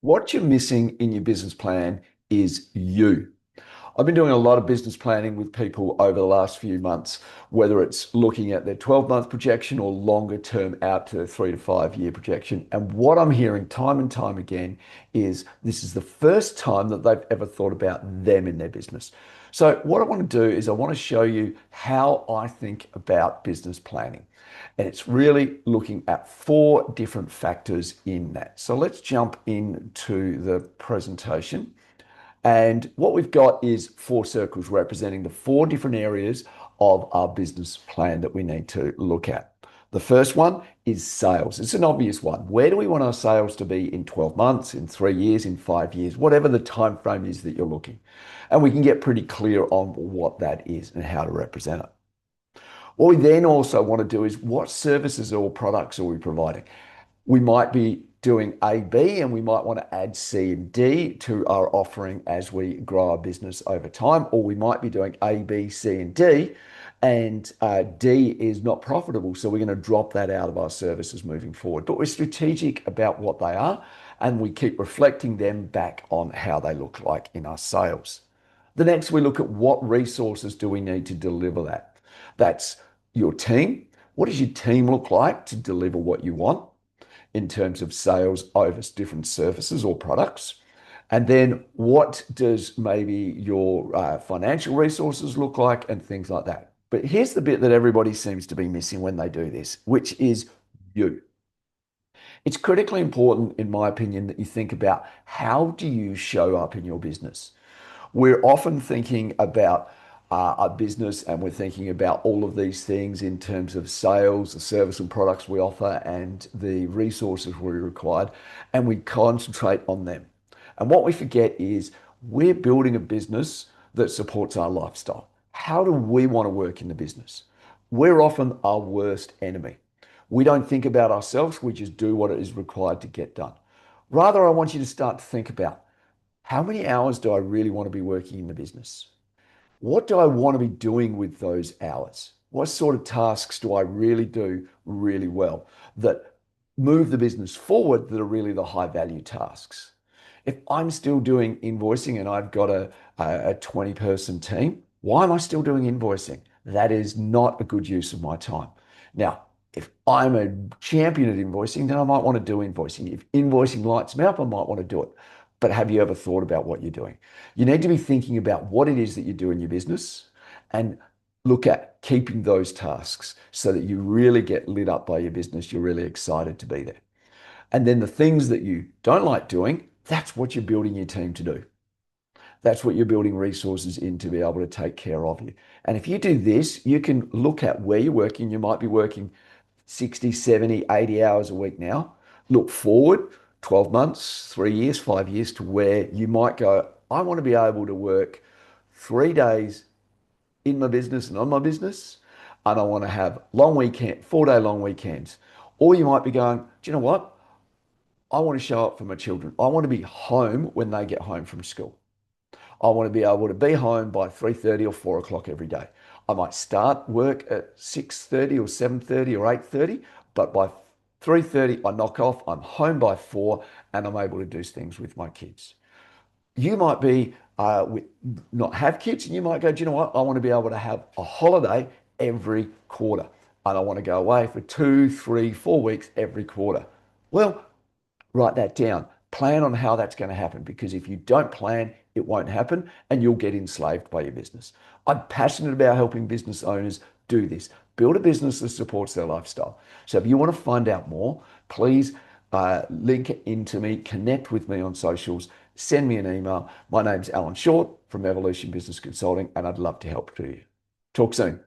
What you're missing in your business plan is you. I've been doing a lot of business planning with people over the last few months, whether it's looking at their 12-month projection or longer term out to 3 to 5 year projection. And what I'm hearing time and time again is this is the first time that they've ever thought about them in their business. So, what I want to do is I want to show you how I think about business planning. And it's really looking at four different factors in that. So, let's jump into the presentation. And what we've got is four circles representing the four different areas of our business plan that we need to look at. The first one is sales. It's an obvious one. Where do we want our sales to be in 12 months, in 3 years, in 5 years, whatever the time frame is that you're looking? And we can get pretty clear on what that is and how to represent it. What we then also want to do is what services or products are we providing? We might be doing A, B, and we might want to add C and D to our offering as we grow our business over time, or we might be doing A, B, C, and D, and D is not profitable. So we're going to drop that out of our services moving forward. But we're strategic about what they are, and we keep reflecting them back on how they look like in our sales. The next, we look at what resources do we need to deliver that. That's your team. What does your team look like to deliver what you want in terms of sales over different services or products? And then what does maybe your financial resources look like and things like that. But here's the bit that everybody seems to be missing when they do this, which is you. It's critically important, in my opinion, that you think about how do you show up in your business. We're often thinking about our business and we're thinking about all of these things in terms of sales, the service and products we offer, and the resources we require, and we concentrate on them. And what we forget is we're building a business that supports our lifestyle. How do we want to work in the business? We're often our worst enemy. We don't think about ourselves, we just do what it is required to get done. Rather, I want you to start to think about how many hours do I really want to be working in the business? What do I want to be doing with those hours? What sort of tasks do I really do really well that move the business forward that are really the high value tasks? If I'm still doing invoicing and I've got a 20-person team, why am I still doing invoicing? That is not a good use of my time. Now, if I'm a champion at invoicing, then I might want to do invoicing. If invoicing lights me up, I might want to do it. But have you ever thought about what you're doing? You need to be thinking about what it is that you do in your business and look at keeping those tasks so that you really get lit up by your business. You're really excited to be there. And then the things that you don't like doing, that's what you're building your team to do. That's what you're building resources in to be able to take care of you. And if you do this, you can look at where you're working. You might be working 60, 70, 80 hours a week now. Look forward 12 months, 3 years, 5 years to where you might go, I want to be able to work 3 days in my business and on my business, and I want to have long weekend, 4 day long weekends. Or you might be going, do you know what? I want to show up for my children. I want to be home when they get home from school. I want to be able to be home by 3:30 or 4 o'clock every day. I might start work at 6:30 or 7:30 or 8:30, but by 3:30 I knock off, I'm home by 4 and I'm able to do things with my kids. You might be not have kids and you might go, do you know what? I want to be able to have a holiday every quarter and I want to go away for 2, 3, 4 weeks every quarter. Well, write that down. Plan on how that's going to happen because if you don't plan, it won't happen and you'll get enslaved by your business. I'm passionate about helping business owners do this. Build a business that supports their lifestyle. So if you want to find out more, please link into me, connect with me on socials, send me an email. My name's Alan Short from Evolution Business Consulting, and I'd love to help you. Talk soon.